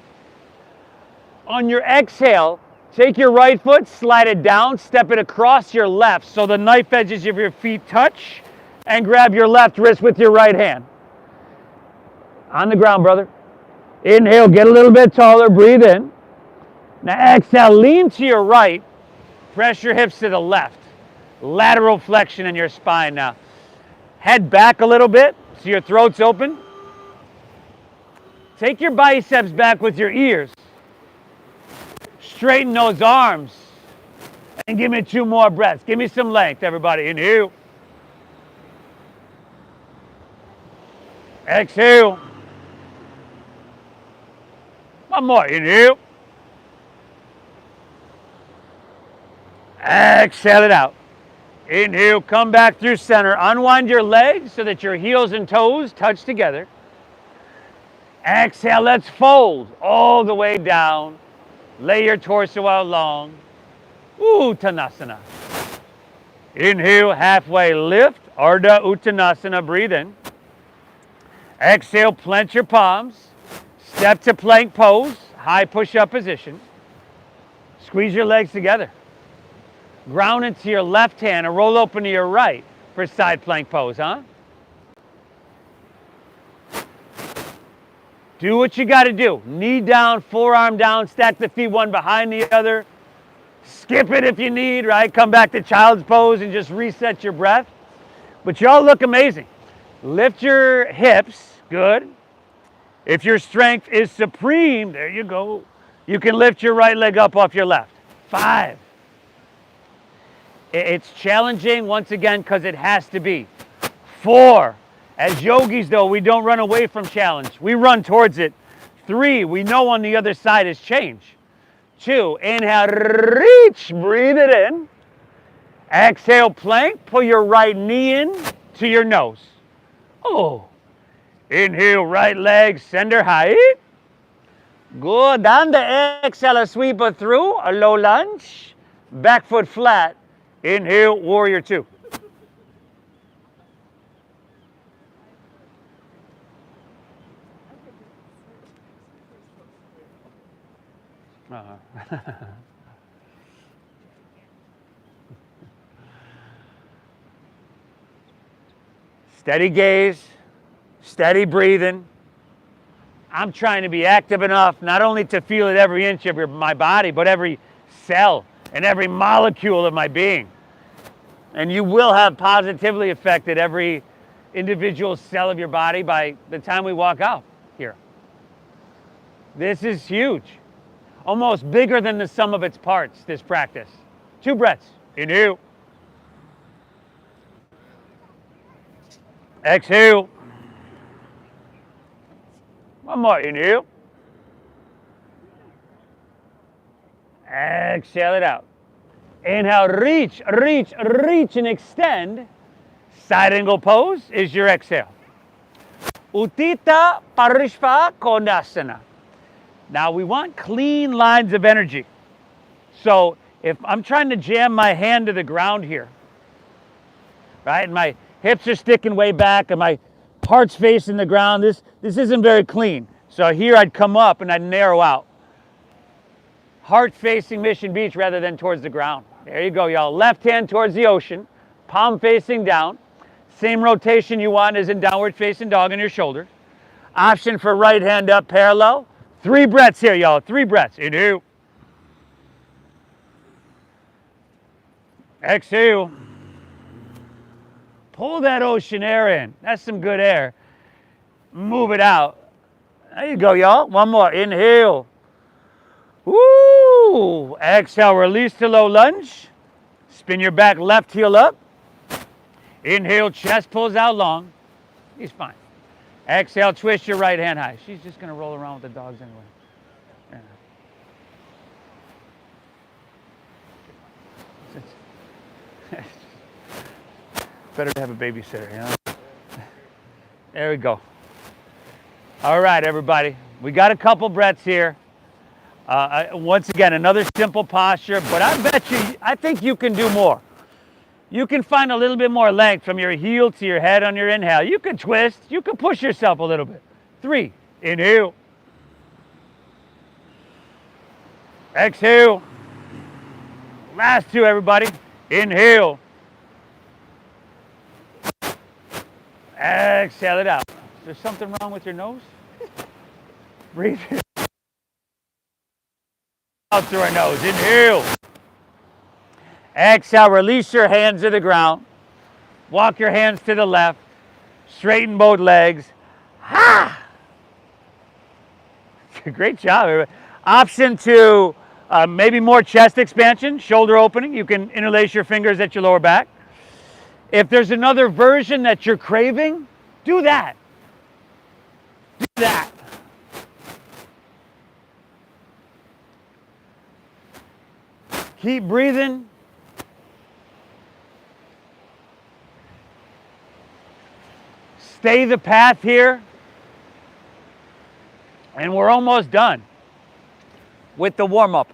On your exhale, take your right foot, slide it down, step it across your left so the knife edges of your feet touch, and grab your left wrist with your right hand. On the ground, brother. Inhale, get a little bit taller, breathe in. Now exhale, lean to your right, press your hips to the left. Lateral flexion in your spine now. Head back a little bit so your throat's open. Take your biceps back with your ears. Straighten those arms. And give me 2 more breaths. Give me some length, everybody. Inhale. Exhale. One more. Inhale. Exhale it out. Inhale, come back through center. Unwind your legs so that your heels and toes touch together. Exhale, let's fold all the way down. Lay your torso out long. Uttanasana. Inhale, halfway lift. Ardha Uttanasana, breathe in. Exhale, plant your palms. Step to plank pose, high push-up position. Squeeze your legs together. Ground into your left hand and roll open to your right for side plank pose, Do what you got to do. Knee down, forearm down, stack the feet one behind the other. Skip it if you need, right? Come back to child's pose and just reset your breath. But y'all look amazing. Lift your hips, good. If your strength is supreme, there you go. You can lift your right leg up off your left. 5. It's challenging, once again, because it has to be. 4. As yogis, though, we don't run away from challenge. We run towards it. 3. We know on the other side is change. 2. Inhale, reach, breathe it in. Exhale, plank. Pull your right knee in to your nose. Inhale, right leg, center height. Good. On the exhale, sweep it through, a low lunge. Back foot flat. Inhale, warrior 2. Steady gaze, steady breathing. I'm trying to be active enough not only to feel it every inch of my body, but every cell and every molecule of my being. And you will have positively affected every individual cell of your body by the time we walk out here. This is huge. Almost bigger than the sum of its parts, this practice. 2 breaths. Inhale. Exhale. One more. Inhale. Exhale it out. Inhale, reach, reach, reach, and extend. Side angle pose is your exhale. Uttita Parishva Konasana. Now we want clean lines of energy. So if I'm trying to jam my hand to the ground here, right, and my hips are sticking way back and my heart's facing the ground, this isn't very clean. So here I'd come up and I'd narrow out. Heart facing Mission Beach rather than towards the ground. There you go, y'all. Left hand towards the ocean, palm facing down. Same rotation you want as in downward facing dog on your shoulders. Option for right hand up parallel. 3 breaths here, y'all. 3 breaths. Inhale. Exhale. Pull that ocean air in. That's some good air. Move it out. There you go, y'all. One more. Inhale. Woo! Exhale, release to low lunge. Spin your back left heel up. Inhale, chest pulls out long. He's fine. Exhale, twist your right hand high. She's just going to roll around with the dogs anyway. Yeah. Better to have a babysitter, you know? There we go. All right, everybody. We got a couple breaths here. Once again, another simple posture, but I think you can do more. You can find a little bit more length from your heel to your head on your inhale. You can twist, you can push yourself a little bit. 3, inhale. Exhale. Last 2, everybody. Inhale. Exhale it out. Is there something wrong with your nose? Breathe out through our nose. Inhale. Exhale, release your hands to the ground. Walk your hands to the left. Straighten both legs. Ha! Great job, everybody. Option 2, maybe more chest expansion, shoulder opening. You can interlace your fingers at your lower back. If there's another version that you're craving, do that. Do that. Keep breathing. Stay the path here. And we're almost done with the warm-up.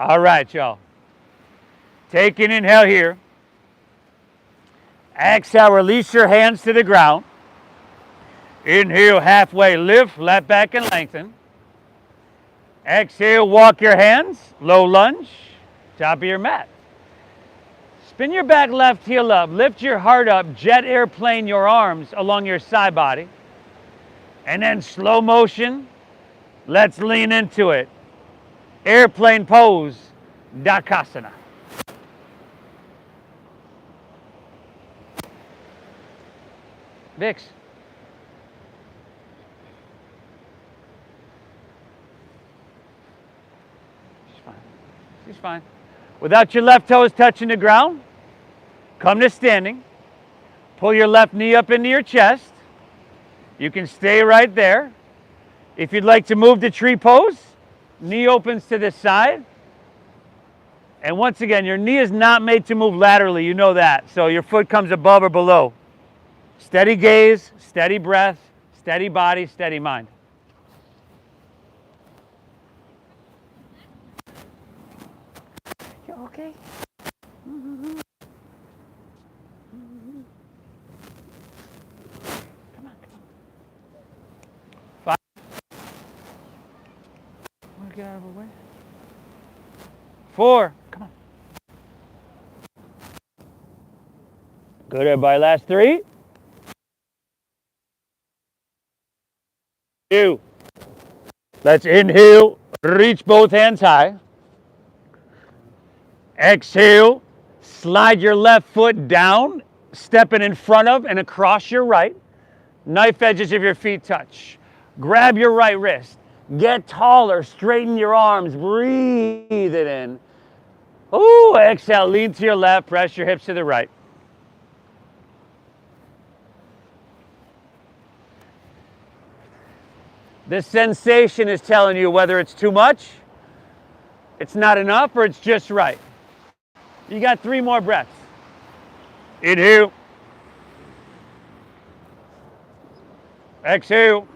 All right, y'all. Take an inhale here. Exhale, release your hands to the ground. Inhale, halfway lift, left back and lengthen. Exhale, walk your hands, low lunge, top of your mat. Spin your back left heel up, lift your heart up, jet airplane your arms along your side body. And then slow motion, let's lean into it. Airplane pose, Dakasana. Vix. She's fine. Without your left toes touching the ground, come to standing. Pull your left knee up into your chest. You can stay right there. If you'd like to move to tree pose, knee opens to the side. And once again, your knee is not made to move laterally, you know that. So your foot comes above or below. Steady gaze, steady breath, steady body, steady mind. You okay? Mm-hmm. Mm-hmm. Come on. 5. Want to get out of the way? 4. Come on. Good, everybody. Last 3. 2. Let's inhale, reach both hands high. Exhale, slide your left foot down, stepping in front of and across your right. Knife edges of your feet touch. Grab your right wrist. Get taller, straighten your arms, breathe it in. Ooh, exhale, lean to your left, press your hips to the right. This sensation is telling you whether it's too much, it's not enough, or it's just right. You got 3 more breaths. Inhale. Exhale.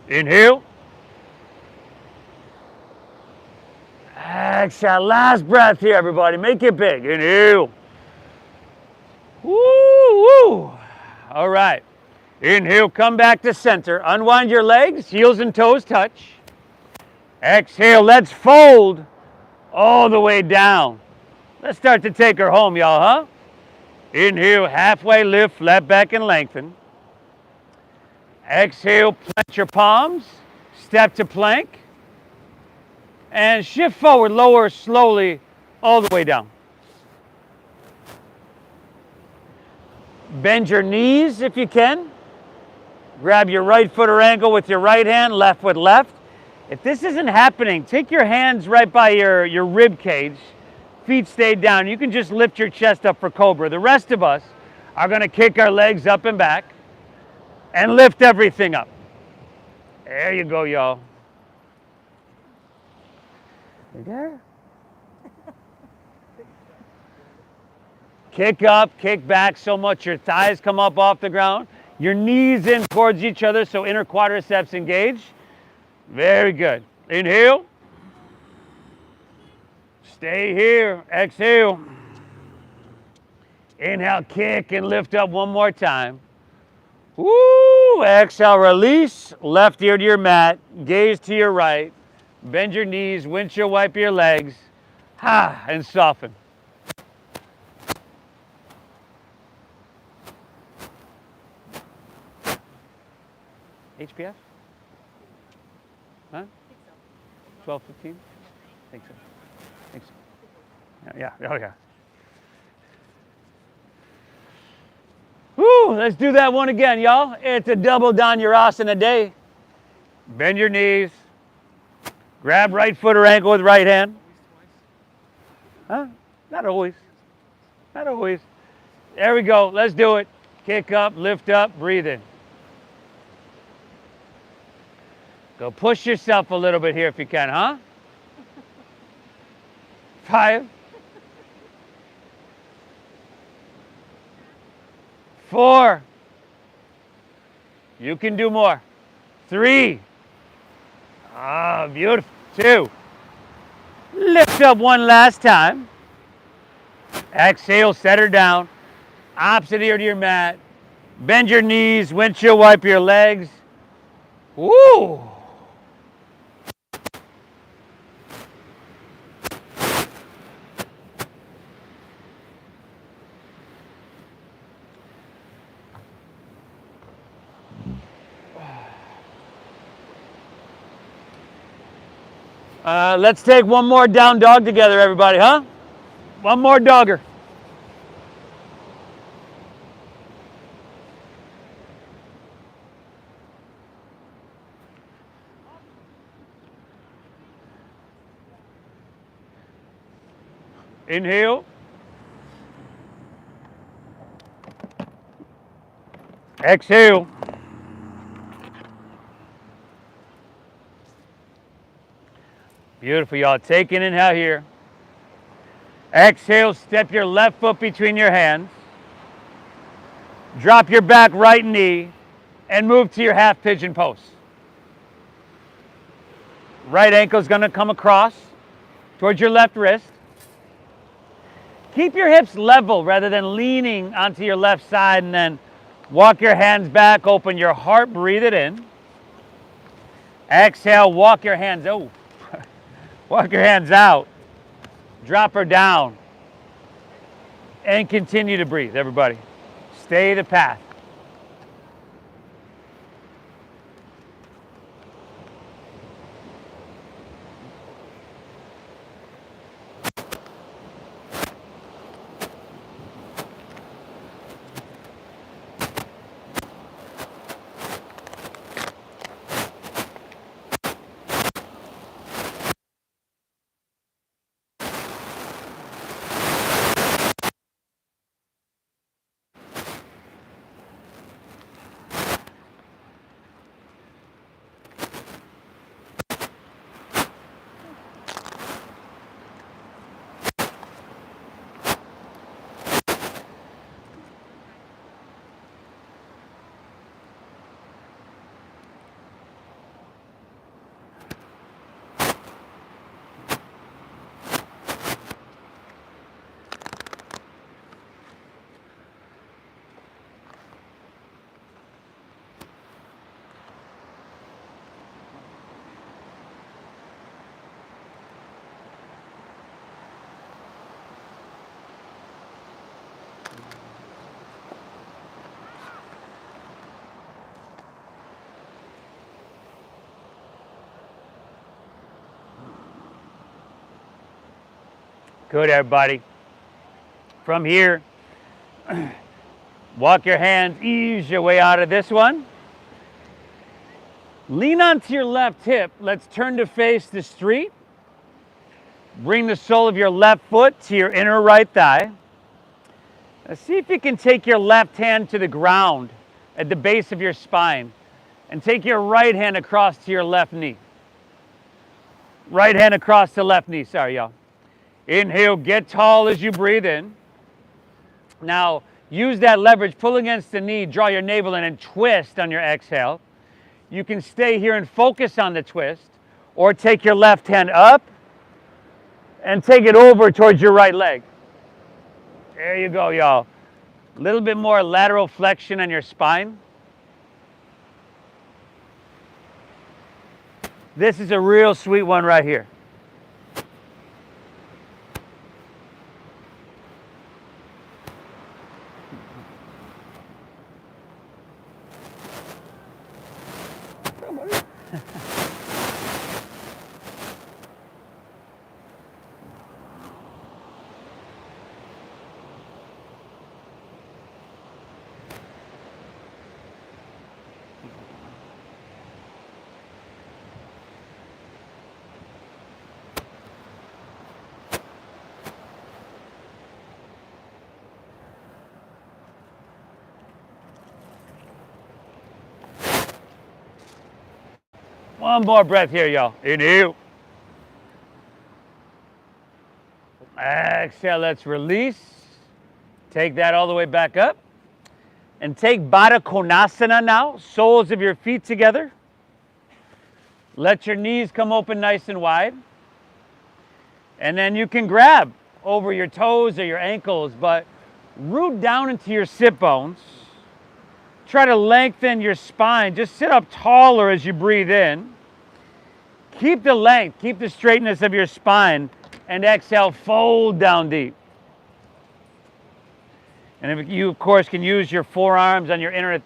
Inhale. Exhale. Last breath here, everybody. Make it big. Inhale. Woo, woo. All right. Inhale, come back to center. Unwind your legs, heels and toes touch. Exhale, let's fold all the way down. Let's start to take her home, y'all, huh? Inhale, halfway lift, flat back and lengthen. Exhale, plant your palms, step to plank. And shift forward, lower slowly all the way down. Bend your knees if you can. Grab your right foot or ankle with your right hand, left foot left. If this isn't happening, take your hands right by your rib cage. Feet stay down. You can just lift your chest up for cobra. The rest of us are going to kick our legs up and back and lift everything up. There you go, y'all. You there? Kick up, kick back so much your thighs come up off the ground. Your knees in towards each other so inner quadriceps engage. Very good. Inhale. Stay here. Exhale. Inhale, kick and lift up one more time. Woo! Exhale, release. Left ear to your mat. Gaze to your right. Bend your knees. Windshield wipe your legs. Ha! And soften. HPF? Huh? 12, 15? Think so. Think so. Yeah. Oh, yeah. Woo! Let's do that one again, y'all. It's a double Dhanurasana day. Bend your knees. Grab right foot or ankle with right hand. Huh? Not always. Not always. There we go. Let's do it. Kick up, lift up, breathe in. Go push yourself a little bit here if you can, huh? 5, 4. You can do more. 3. Ah, beautiful. 2. Lift up one last time. Exhale, set her down. Opposite ear to your mat. Bend your knees, windshield wipe your legs. Woo! Let's take one more down dog together, everybody, huh? One more dogger. Inhale. Exhale. Beautiful, y'all. Take an inhale here. Exhale, step your left foot between your hands. Drop your back right knee and move to your half pigeon pose. Right ankle is going to come across towards your left wrist. Keep your hips level rather than leaning onto your left side, and then walk your hands back, open your heart, breathe it in. Exhale, walk your hands out. Walk your hands out. Drop her down. And continue to breathe, everybody. Stay the path. Good, everybody. From here, walk your hands, ease your way out of this one. Lean onto your left hip. Let's turn to face the street. Bring the sole of your left foot to your inner right thigh. Now see if you can take your left hand to the ground at the base of your spine and take your right hand across to your left knee. Right hand across to left knee, sorry y'all. Inhale, get tall as you breathe in. Now use that leverage, pull against the knee, draw your navel in and twist on your exhale. You can stay here and focus on the twist, or take your left hand up and take it over towards your right leg. There you go, y'all. A little bit more lateral flexion on your spine. This is a real sweet one right here. One more breath here, y'all. Inhale. Exhale, let's release. Take that all the way back up. And take Baddha Konasana now, soles of your feet together. Let your knees come open nice and wide. And then you can grab over your toes or your ankles, but root down into your sit bones. Try to lengthen your spine. Just sit up taller as you breathe in. Keep the length, keep the straightness of your spine, and exhale, fold down deep. And if you, of course, can use your forearms on your inner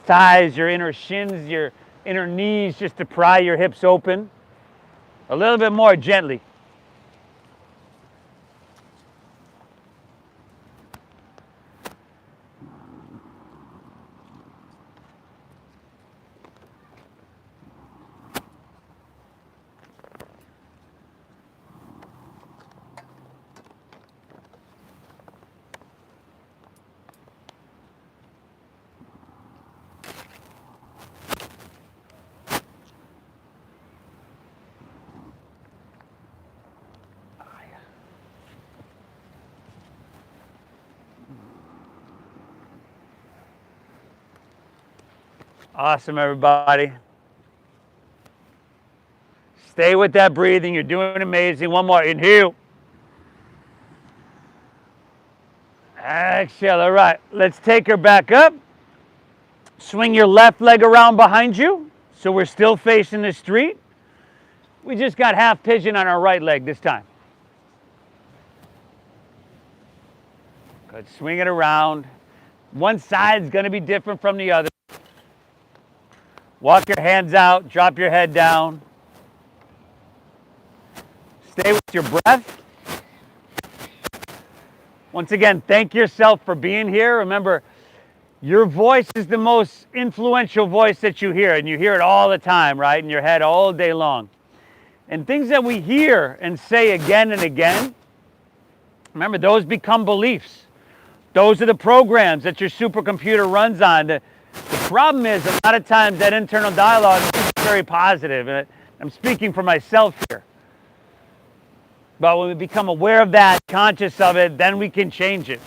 thighs, your inner shins, your inner knees, just to pry your hips open. A little bit more gently. Awesome, everybody. Stay with that breathing. You're doing amazing. One more. Inhale. Exhale. All right. Let's take her back up. Swing your left leg around behind you. So we're still facing the street. We just got half pigeon on our right leg this time. Good. Swing it around. One side's going to be different from the other. Walk your hands out, drop your head down. Stay with your breath. Once again, thank yourself for being here. Remember, your voice is the most influential voice that you hear, and you hear it all the time, right? In your head all day long. And things that we hear and say again and again, remember, those become beliefs. Those are the programs that your supercomputer runs on. The problem is, a lot of times that internal dialogue is very positive, and I'm speaking for myself here. But when we become aware of that, conscious of it, then we can change it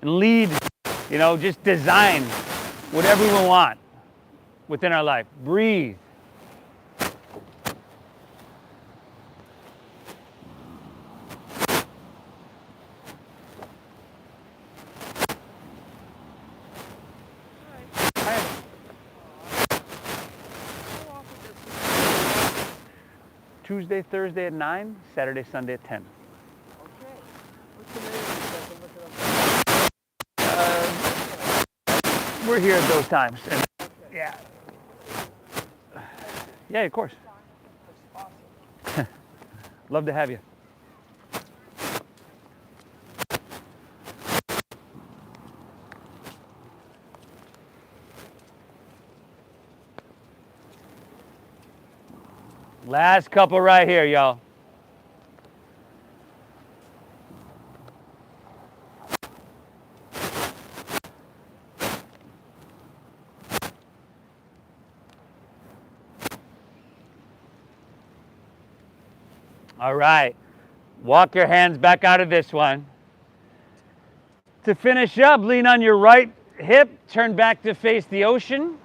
and lead, just design whatever we want within our life. Breathe. Tuesday, Thursday at 9, Saturday, Sunday at 10. Okay. What's the name of the We're here at those times. And, okay. yeah. Yeah, of course. That's awesome. Love to have you. Last couple right here, y'all. All right. Walk your hands back out of this one. To finish up, lean on your right hip, turn back to face the ocean.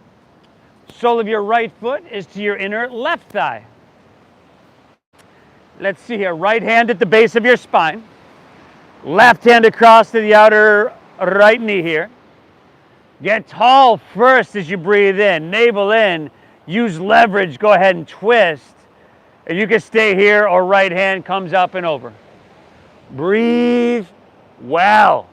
Sole of your right foot is to your inner left thigh. Let's see here. Right hand at the base of your spine. Left hand across to the outer right knee here. Get tall first as you breathe in. Navel in. Use leverage. Go ahead and twist. And you can stay here or right hand comes up and over. Breathe well.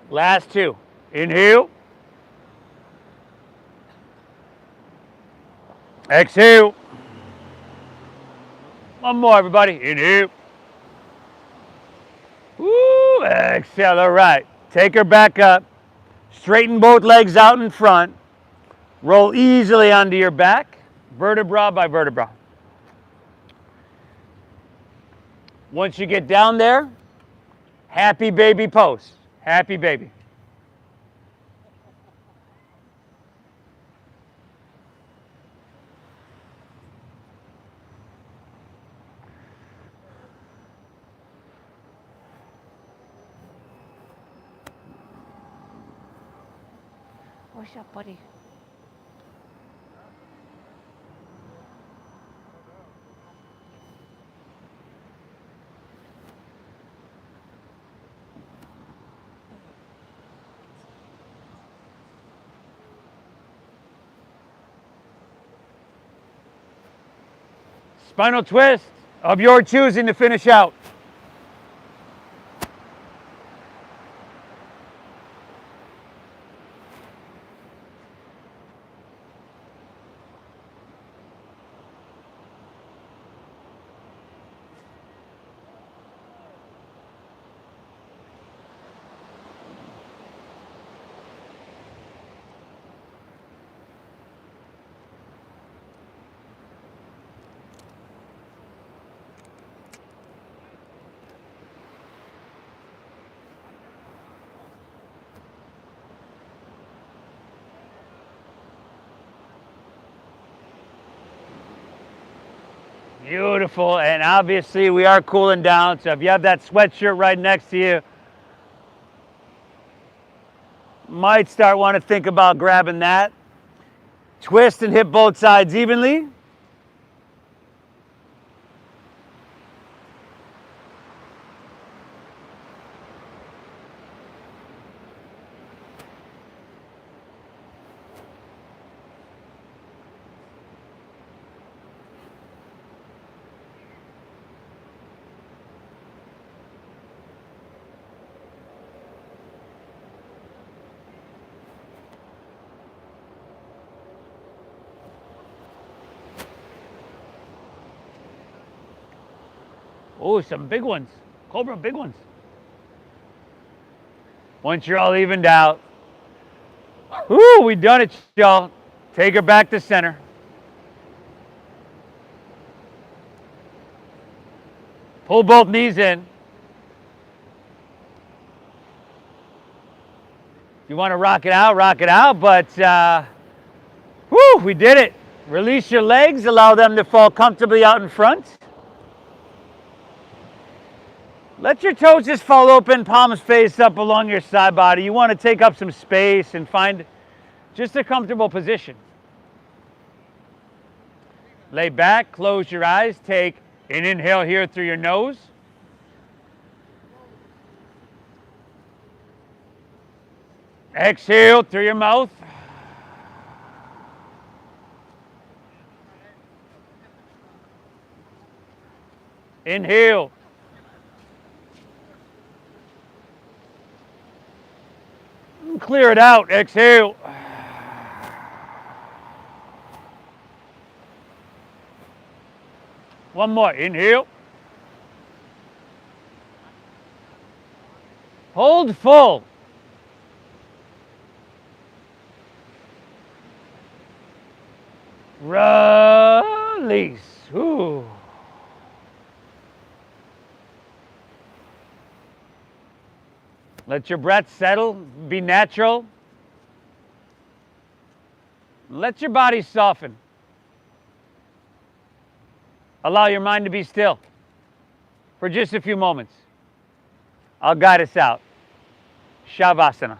Last two. Inhale. Exhale. One more, everybody. Inhale. Woo, exhale. All right. Take her back up. Straighten both legs out in front. Roll easily onto your back, vertebra by vertebra. Once you get down there, happy baby pose. Happy baby. What's up, buddy? Spinal twist of your choosing to finish out. Beautiful, and obviously we are cooling down, so if you have that sweatshirt right next to you, might start want to think about grabbing that. Twist and hit both sides evenly. Oh, some big ones. Cobra, big ones. Once you're all evened out. Woo, we done it, y'all. Take her back to center. Pull both knees in. If you want to rock it out, but woo, we did it. Release your legs, allow them to fall comfortably out in front. Let your toes just fall open, palms face up along your side body. You want to take up some space and find just a comfortable position. Lay back, close your eyes, take an inhale here through your nose. Exhale through your mouth. Inhale. Clear it out. Exhale. One more. Inhale. Hold full. Release. Ooh. Let your breath settle, be natural. Let your body soften. Allow your mind to be still for just a few moments. I'll guide us out. Shavasana.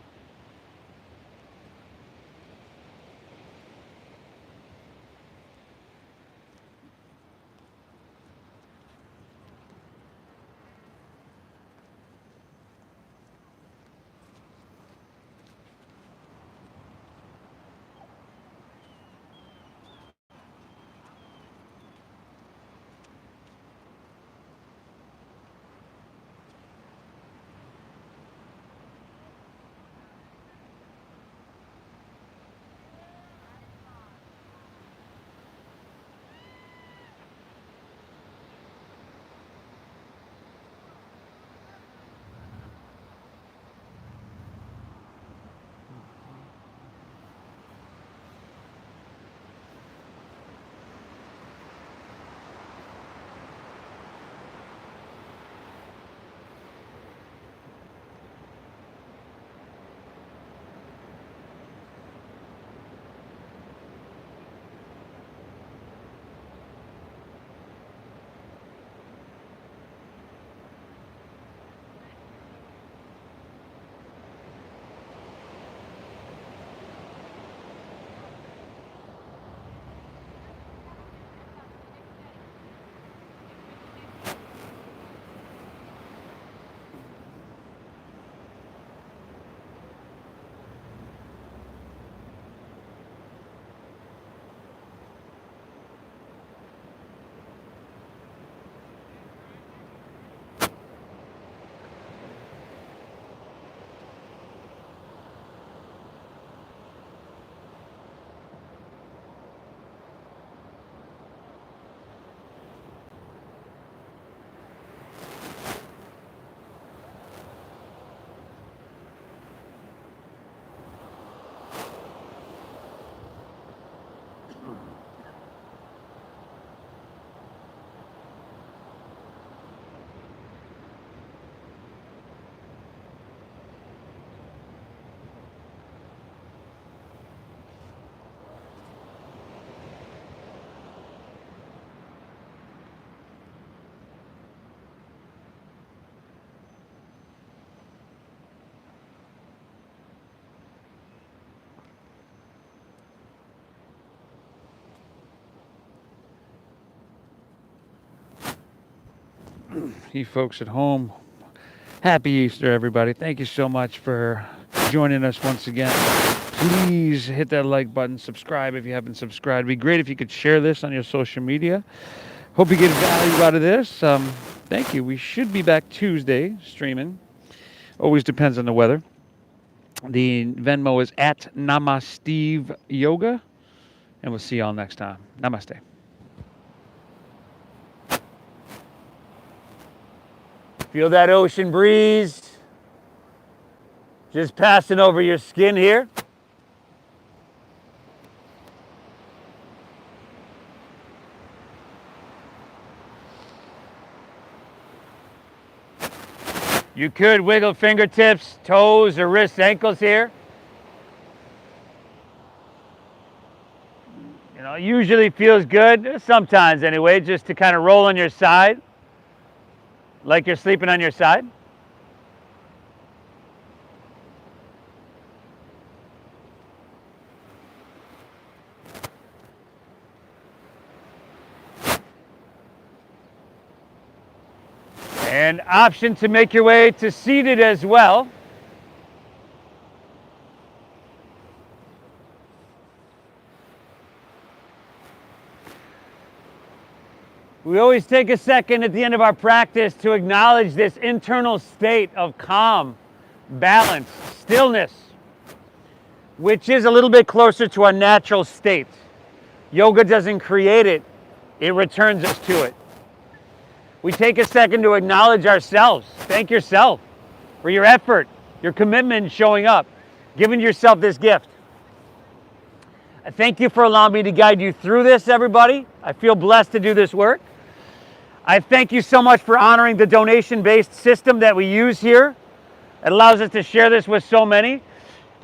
You folks at home, happy Easter, everybody. Thank you so much for joining us once again. Please hit that like button, subscribe if you haven't subscribed. It'd be great if you could share this on your social media. Hope you get value out of this. Thank you. We should be back Tuesday streaming. Always depends on the weather. The Venmo is at Namasteve Yoga, and we'll see y'all next time. Namaste. Feel that ocean breeze just passing over your skin here. You could wiggle fingertips, toes, or wrists, ankles here. You know, usually feels good, sometimes anyway, just to kind of roll on your side, like you're sleeping on your side. And option to make your way to seated as well. We always take a second at the end of our practice to acknowledge this internal state of calm, balance, stillness, which is a little bit closer to our natural state. Yoga doesn't create it, it returns us to it. We take a second to acknowledge ourselves. Thank yourself for your effort, your commitment in showing up, giving yourself this gift. I thank you for allowing me to guide you through this, everybody. I feel blessed to do this work. I thank you so much for honoring the donation-based system that we use here. It allows us to share this with so many.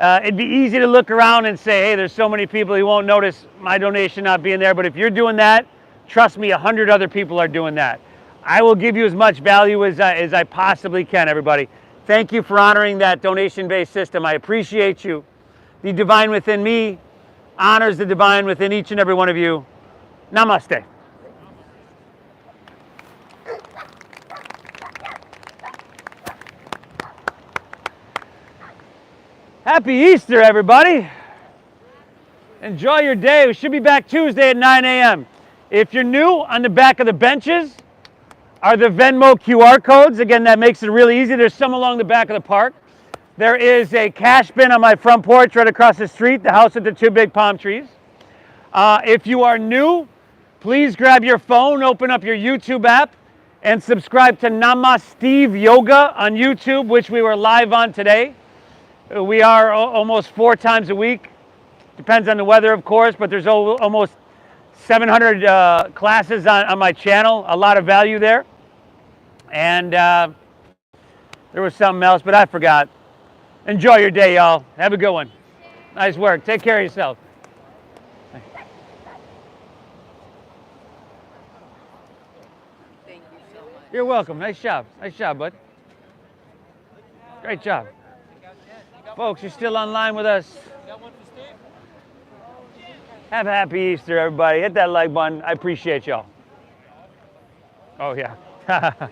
It'd be easy to look around and say, hey, there's so many people who won't notice my donation not being there. But if you're doing that, trust me, 100 other people are doing that. I will give you as much value as I possibly can, everybody. Thank you for honoring that donation-based system. I appreciate you. The divine within me honors the divine within each and every one of you. Namaste. Happy Easter, everybody. Enjoy your day. We should be back Tuesday at 9 a.m. If you're new, on the back of the benches are the Venmo QR codes. Again, that makes it really easy. There's some along the back of the park. There is a cash bin on my front porch right across the street, the house with the two big palm trees. If you are new, please grab your phone, open up your YouTube app, and subscribe to Namaste Yoga on YouTube, which we were live on today. We are almost 4 times a week. Depends on the weather, of course, but there's almost 700 classes on my channel. A lot of value there. And there was something else, but I forgot. Enjoy your day, y'all. Have a good one. Nice work. Take care of yourself. Thank you so much. You're welcome. Nice job. Nice job, bud. Great job. Folks, you're still online with us. Have a happy Easter, everybody. Hit that like button. I appreciate y'all. Oh, yeah.